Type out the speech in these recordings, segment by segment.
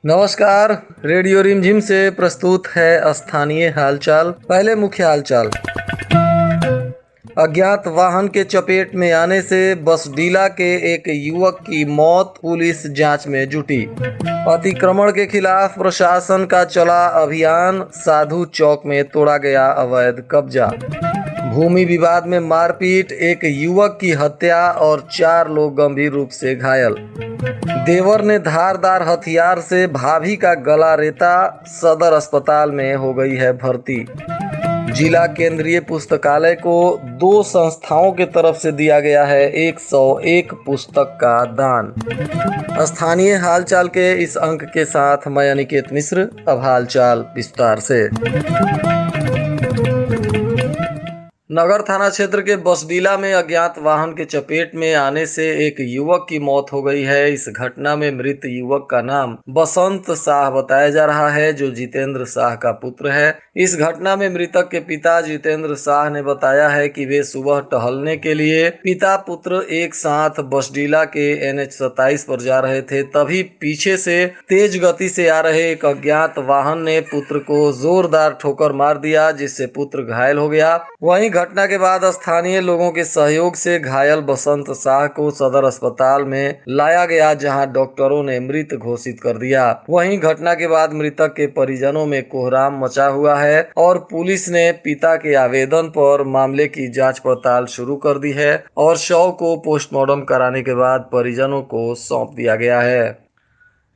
नमस्कार। रेडियो रिमझिम से प्रस्तुत है स्थानीय हालचाल। पहले मुख्य हालचाल। अज्ञात वाहन के चपेट में आने से बसडीला के एक युवक की मौत, पुलिस जांच में जुटी। अतिक्रमण के खिलाफ प्रशासन का चला अभियान, साधु चौक में तोड़ा गया अवैध कब्जा। भूमि विवाद में मारपीट, एक युवक की हत्या और 4 लोग गंभीर रूप से घायल। देवर ने धारदार हथियार से भाभी का गला रेता, सदर अस्पताल में हो गई है भर्ती। जिला केंद्रीय पुस्तकालय को 2 संस्थाओं के तरफ से दिया गया है 101 पुस्तक का दान। स्थानीय हालचाल के इस अंक के साथ मैं अनिकेत मिश्र। अब हालचाल विस्तार से। नगर थाना क्षेत्र के बसडीला में अज्ञात वाहन के चपेट में आने से एक युवक की मौत हो गई है। इस घटना में मृत युवक का नाम बसंत शाह बताया जा रहा है, जो जितेंद्र शाह का पुत्र है। इस घटना में मृतक के पिता जितेंद्र शाह ने बताया है कि वे सुबह टहलने के लिए पिता पुत्र एक साथ बसडीला के NH 27 पर जा रहे थे, तभी पीछे से तेज गति से आ रहे एक अज्ञात वाहन ने पुत्र को जोरदार ठोकर मार दिया, जिससे पुत्र घायल हो गया। वहीं घटना के बाद स्थानीय लोगों के सहयोग से घायल बसंत शाह को सदर अस्पताल में लाया गया, जहां डॉक्टरों ने मृत घोषित कर दिया। वहीं घटना के बाद मृतक के परिजनों में कोहराम मचा हुआ है और पुलिस ने पिता के आवेदन पर मामले की जांच पड़ताल शुरू कर दी है और शव को पोस्टमार्टम कराने के बाद परिजनों को सौंप दिया गया है।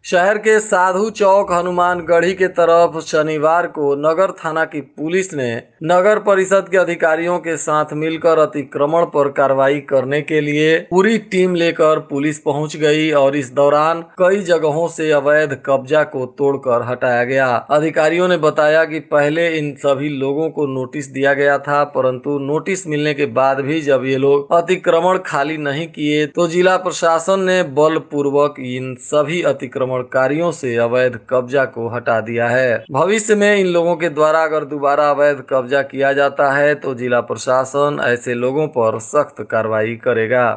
शहर के साधु चौक हनुमानगढ़ी के तरफ शनिवार को नगर थाना की पुलिस ने नगर परिषद के अधिकारियों के साथ मिलकर अतिक्रमण पर कार्रवाई करने के लिए पूरी टीम लेकर पुलिस पहुंच गई और इस दौरान कई जगहों से अवैध कब्जा को तोड़कर हटाया गया। अधिकारियों ने बताया कि पहले इन सभी लोगों को नोटिस दिया गया था, परंतु नोटिस मिलने के बाद भी जब ये लोग अतिक्रमण खाली नहीं किए तो जिला प्रशासन ने बलपूर्वक इन सभी अतिक्रमणकारियों से अवैध कब्जा को हटा दिया है। भविष्य में इन लोगों के द्वारा अगर दोबारा अवैध कब्जा किया जाता है तो जिला प्रशासन ऐसे लोगों पर सख्त कार्रवाई करेगा।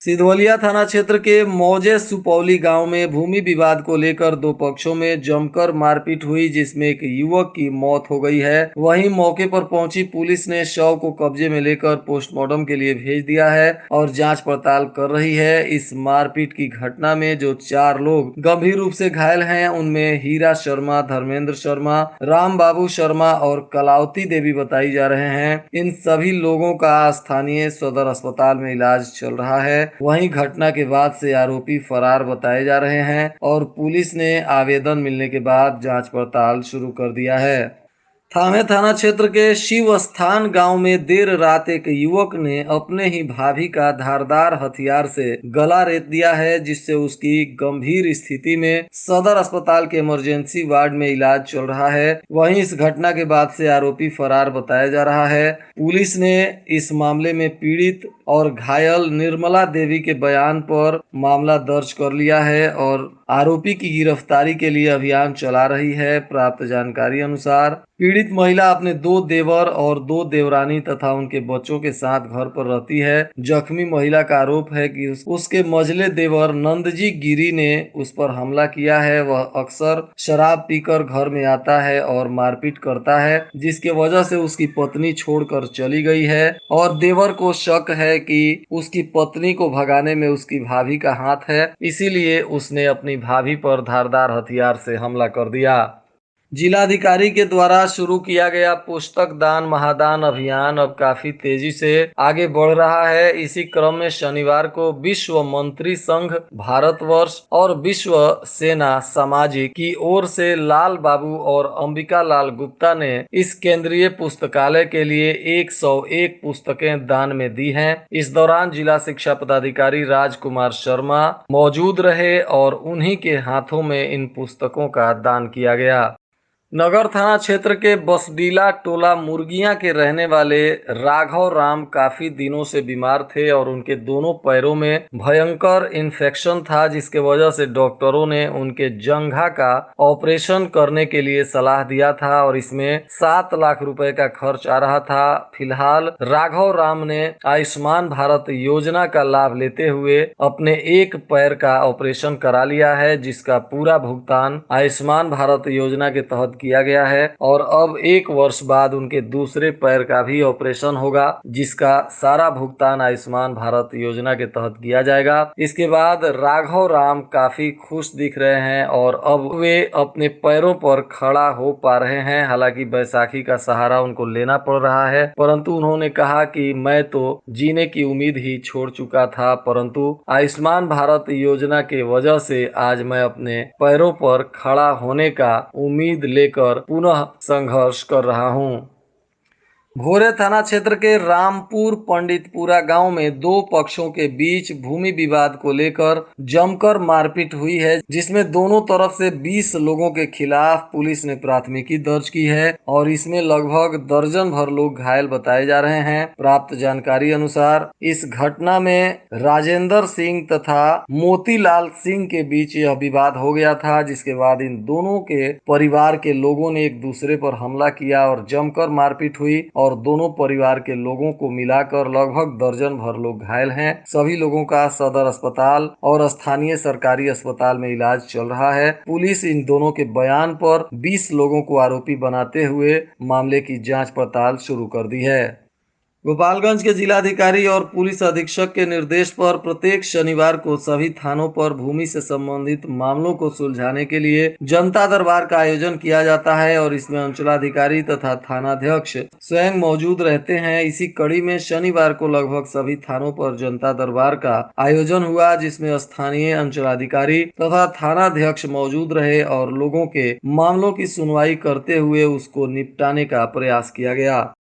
सिधवलिया थाना क्षेत्र के मौजे सुपौली गांव में भूमि विवाद को लेकर 2 पक्षों में जमकर मारपीट हुई, जिसमें एक युवक की मौत हो गई है। वहीं मौके पर पहुंची पुलिस ने शव को कब्जे में लेकर पोस्टमार्टम के लिए भेज दिया है और जांच पड़ताल कर रही है। इस मारपीट की घटना में जो 4 लोग गंभीर रूप से घायल हैं, उनमें हीरा शर्मा, धर्मेंद्र शर्मा, राम बाबू शर्मा और कलावती देवी बताई जा रहे हैं। इन सभी लोगों का स्थानीय सदर अस्पताल में इलाज चल रहा है। वहीं घटना के बाद से आरोपी फरार बताए जा रहे हैं और पुलिस ने आवेदन मिलने के बाद जांच पड़ताल शुरू कर दिया है। थामे थाना क्षेत्र के शिव स्थान गांव में देर रात एक युवक ने अपने ही भाभी का धारदार हथियार से गला रेत दिया है, जिससे उसकी गंभीर स्थिति में सदर अस्पताल के इमरजेंसी वार्ड में इलाज चल रहा है। वहीं इस घटना के बाद से आरोपी फरार बताया जा रहा है। पुलिस ने इस मामले में पीड़ित और घायल निर्मला देवी के बयान पर मामला दर्ज कर लिया है और आरोपी की गिरफ्तारी के लिए अभियान चला रही है। प्राप्त जानकारी अनुसार पीड़ित महिला अपने 2 देवर और 2 देवरानी तथा उनके बच्चों के साथ घर पर रहती है। जख्मी महिला का आरोप है कि उसके मझले देवर नंदजी गिरी ने उस पर हमला किया है। वह अक्सर शराब पीकर घर में आता है और मारपीट करता है, जिसके वजह से उसकी पत्नी छोड़कर चली गई है और देवर को शक है कि उसकी पत्नी को भगाने में उसकी भाभी का हाथ है, इसीलिए उसने अपनी भाभी पर धारदार हथियार से हमला कर दिया। जिलाधिकारी के द्वारा शुरू किया गया पुस्तक दान महादान अभियान अब काफी तेजी से आगे बढ़ रहा है। इसी क्रम में शनिवार को विश्व मंत्री संघ भारतवर्ष और विश्व सेना सामाजिक की ओर से लाल बाबू और अंबिका लाल गुप्ता ने इस केंद्रीय पुस्तकालय के लिए 101 पुस्तकें दान में दी हैं। इस दौरान जिला शिक्षा पदाधिकारी राजकुमार शर्मा मौजूद रहे और उन्हीं के हाथों में इन पुस्तकों का दान किया गया। नगर थाना क्षेत्र के बसडीला टोला मुर्गियां के रहने वाले राघव राम काफी दिनों से बीमार थे और उनके दोनों पैरों में भयंकर इन्फेक्शन था, जिसके वजह से डॉक्टरों ने उनके जंघा का ऑपरेशन करने के लिए सलाह दिया था और इसमें 7 लाख रुपए का खर्च आ रहा था। फिलहाल राघव राम ने आयुष्मान भारत योजना का लाभ लेते हुए अपने एक पैर का ऑपरेशन करा लिया है, जिसका पूरा भुगतान आयुष्मान भारत योजना के तहत किया गया है और अब 1 वर्ष बाद उनके दूसरे पैर का भी ऑपरेशन होगा, जिसका सारा भुगतान आयुष्मान भारत योजना के तहत किया जाएगा। इसके बाद राघव राम काफी खुश दिख रहे हैं और अब वे अपने पैरों पर खड़ा हो पा रहे हैं। हालांकि बैसाखी का सहारा उनको लेना पड़ रहा है, परंतु उन्होंने कहा कि मैं तो जीने की उम्मीद ही छोड़ चुका था, परंतु आयुष्मान भारत योजना के वजह से आज मैं अपने पैरों पर खड़ा होने का उम्मीद लेकर पुनः संघर्ष कर रहा हूं। भोरे थाना क्षेत्र के रामपुर पंडितपुरा गांव में दो पक्षों के बीच भूमि विवाद को लेकर जमकर मारपीट हुई है, जिसमें दोनों तरफ से 20 लोगों के खिलाफ पुलिस ने प्राथमिकी दर्ज की है और इसमें लगभग दर्जन भर लोग घायल बताए जा रहे हैं। प्राप्त जानकारी अनुसार इस घटना में राजेंद्र सिंह तथा मोतीलाल सिंह के बीच यह विवाद हो गया था, जिसके बाद इन दोनों के परिवार के लोगों ने एक दूसरे पर हमला किया और जमकर मारपीट हुई और दोनों परिवार के लोगों को मिलाकर लगभग दर्जन भर लोग घायल हैं। सभी लोगों का सदर अस्पताल और स्थानीय सरकारी अस्पताल में इलाज चल रहा है। पुलिस इन दोनों के बयान पर 20 लोगों को आरोपी बनाते हुए मामले की जांच पड़ताल शुरू कर दी है। गोपालगंज के जिलाधिकारी और पुलिस अधीक्षक के निर्देश पर प्रत्येक शनिवार को सभी थानों पर भूमि से संबंधित मामलों को सुलझाने के लिए जनता दरबार का आयोजन किया जाता है और इसमें अंचलाधिकारी तथा थानाध्यक्ष स्वयं मौजूद रहते हैं। इसी कड़ी में शनिवार को लगभग सभी थानों पर जनता दरबार का आयोजन हुआ, जिसमें स्थानीय अंचलाधिकारी तथा थानाध्यक्ष मौजूद रहे और लोगों के मामलों की सुनवाई करते हुए उसको निपटाने का प्रयास किया गया।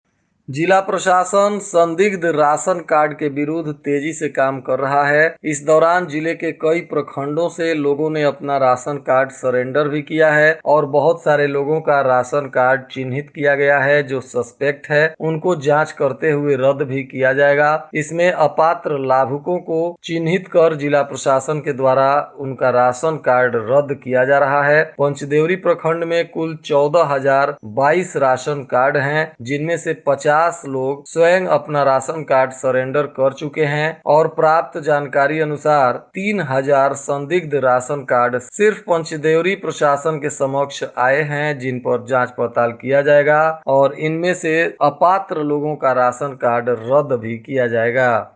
जिला प्रशासन संदिग्ध राशन कार्ड के विरुद्ध तेजी से काम कर रहा है। इस दौरान जिले के कई प्रखंडों से लोगों ने अपना राशन कार्ड सरेंडर भी किया है और बहुत सारे लोगों का राशन कार्ड चिन्हित किया गया है। जो सस्पेक्ट है उनको जांच करते हुए रद्द भी किया जाएगा। इसमें अपात्र लाभुकों को चिन्हित कर जिला प्रशासन के द्वारा उनका राशन कार्ड रद्द किया जा रहा है। पंचदेवरी प्रखंड में कुल 14,022 राशन कार्ड हैं, जिनमें से 50 लोग स्वयं अपना राशन कार्ड सरेंडर कर चुके हैं और प्राप्त जानकारी अनुसार 3,000 संदिग्ध राशन कार्ड सिर्फ पंचदेवरी प्रशासन के समक्ष आए हैं, जिन पर जांच पड़ताल किया जाएगा और इनमें से अपात्र लोगों का राशन कार्ड रद्द भी किया जाएगा।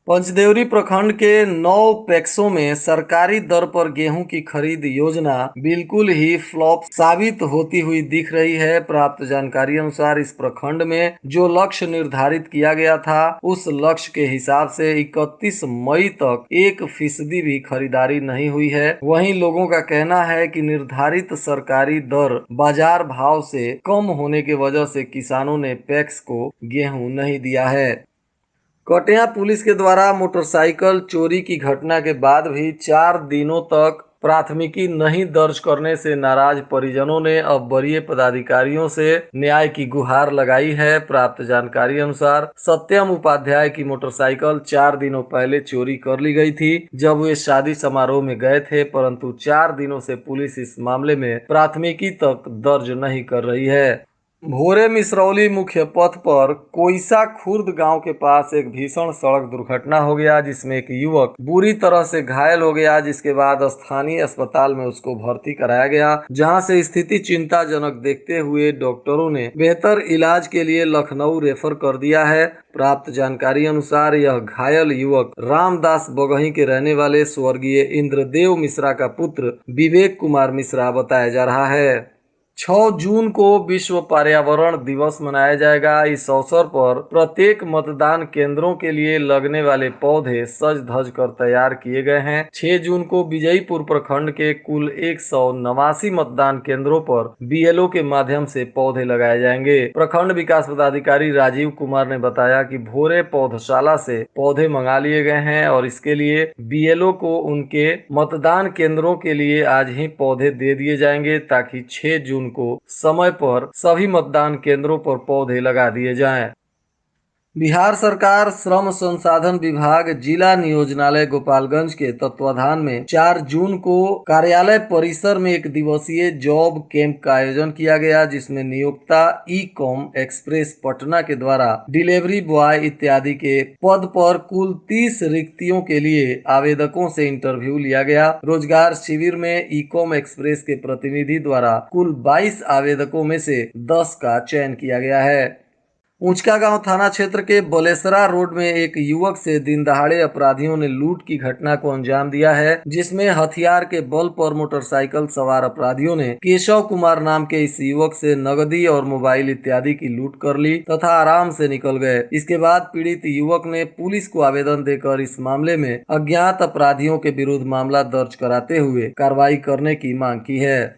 पंचदेवरी प्रखंड के 9 पैक्सों में सरकारी दर पर गेहूं की खरीद योजना बिल्कुल ही फ्लॉप साबित होती हुई दिख रही है। प्राप्त जानकारी अनुसार इस प्रखंड में जो लक्ष्य निर्धारित किया गया था, उस लक्ष्य के हिसाब से 31 मई तक 1% भी खरीदारी नहीं हुई है। वहीं लोगों का कहना है कि निर्धारित सरकारी दर बाजार भाव से कम होने की वजह से किसानों ने पैक्स को गेहूं नहीं दिया है। कटिया पुलिस के द्वारा मोटरसाइकिल चोरी की घटना के बाद भी 4 दिनों तक प्राथमिकी नहीं दर्ज करने से नाराज परिजनों ने अब वरीय पदाधिकारियों से न्याय की गुहार लगाई है। प्राप्त जानकारी अनुसार सत्यम उपाध्याय की मोटरसाइकिल 4 दिनों पहले चोरी कर ली गई थी, जब वे शादी समारोह में गए थे, परंतु 4 दिनों से पुलिस इस मामले में प्राथमिकी तक दर्ज नहीं कर रही है। भोरे मिसरौली मुख्य पथ पर कोइसा खुर्द गांव के पास एक भीषण सड़क दुर्घटना हो गया, जिसमें एक युवक बुरी तरह से घायल हो गया, जिसके बाद स्थानीय अस्पताल में उसको भर्ती कराया गया, जहां से स्थिति चिंताजनक देखते हुए डॉक्टरों ने बेहतर इलाज के लिए लखनऊ रेफर कर दिया है। प्राप्त जानकारी अनुसार यह घायल युवक रामदास बगही के रहने वाले स्वर्गीय इंद्रदेव मिश्रा का पुत्र विवेक कुमार मिश्रा बताया जा रहा है। 6 जून को विश्व पर्यावरण दिवस मनाया जाएगा। इस अवसर पर प्रत्येक मतदान केंद्रों के लिए लगने वाले पौधे सज धज कर तैयार किए गए हैं। 6 जून को विजयपुर प्रखंड के कुल 189 मतदान केंद्रों पर बीएलओ के माध्यम से पौधे लगाए जाएंगे। प्रखंड विकास पदाधिकारी राजीव कुमार ने बताया कि भोरे पौधशाला से पौधे मंगा लिए गए हैं और इसके लिए बीएलओ को उनके मतदान केंद्रों के लिए आज ही पौधे दे दिए जाएंगे, ताकि 6 जून जून को समय पर सभी मतदान केंद्रों पर पौधे लगा दिए जाएं। बिहार सरकार श्रम संसाधन विभाग जिला नियोजनालय गोपालगंज के तत्वाधान में 4 जून को कार्यालय परिसर में एक दिवसीय जॉब कैंप का आयोजन किया गया, जिसमें नियोक्ता ई कॉम एक्सप्रेस पटना के द्वारा डिलीवरी बॉय इत्यादि के पद पर कुल 30 रिक्तियों के लिए आवेदकों से इंटरव्यू लिया गया। रोजगार शिविर में ई कॉम एक्सप्रेस के प्रतिनिधि द्वारा कुल 22 आवेदकों में से 10 का चयन किया गया है। ऊंचका गांव थाना क्षेत्र के बलेसरा रोड में एक युवक से दिनदहाड़े अपराधियों ने लूट की घटना को अंजाम दिया है, जिसमें हथियार के बल पर मोटरसाइकिल सवार अपराधियों ने केशव कुमार नाम के इस युवक से नगदी और मोबाइल इत्यादि की लूट कर ली तथा आराम से निकल गए। इसके बाद पीड़ित युवक ने पुलिस को आवेदन देकर इस मामले में अज्ञात अपराधियों के विरुद्ध मामला दर्ज कराते हुए कार्रवाई करने की मांग की है।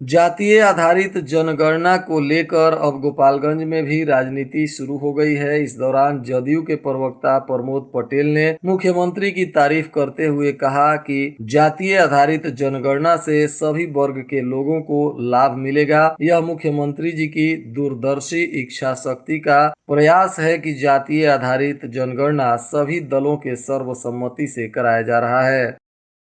जातीय आधारित जनगणना को लेकर अब गोपालगंज में भी राजनीति शुरू हो गई है। इस दौरान जदयू के प्रवक्ता प्रमोद पटेल ने मुख्यमंत्री की तारीफ करते हुए कहा कि जातीय आधारित जनगणना से सभी वर्ग के लोगों को लाभ मिलेगा। यह मुख्यमंत्री जी की दूरदर्शी इच्छा शक्ति का प्रयास है कि जातीय आधारित जनगणना सभी दलों के सर्वसम्मति से कराया जा रहा है।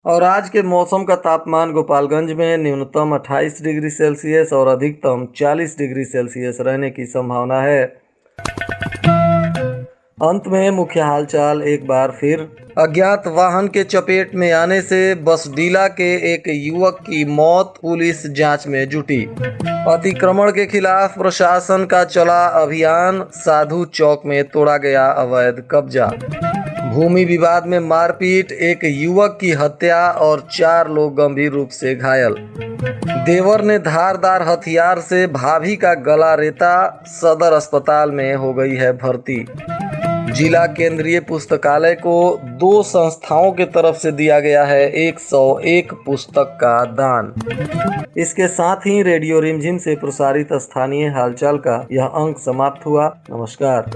और आज के मौसम का तापमान गोपालगंज में न्यूनतम 28 डिग्री सेल्सियस और अधिकतम 40 डिग्री सेल्सियस रहने की संभावना है। अंत में मुख्य हालचाल एक बार फिर। अज्ञात वाहन के चपेट में आने से बसडीला के एक युवक की मौत, पुलिस जांच में जुटी। अतिक्रमण के खिलाफ प्रशासन का चला अभियान, साधु चौक में तोड़ा गया अवैध कब्जा। भूमि विवाद में मारपीट, एक युवक की हत्या और 4 लोग गंभीर रूप से घायल। देवर ने धारदार हथियार से भाभी का गला रेता, सदर अस्पताल में हो गई है भर्ती। जिला केंद्रीय पुस्तकालय को 2 संस्थाओं के तरफ से दिया गया है 101 पुस्तक का दान। इसके साथ ही रेडियो रिमझिम से प्रसारित स्थानीय हालचाल का यह अंक समाप्त हुआ। नमस्कार।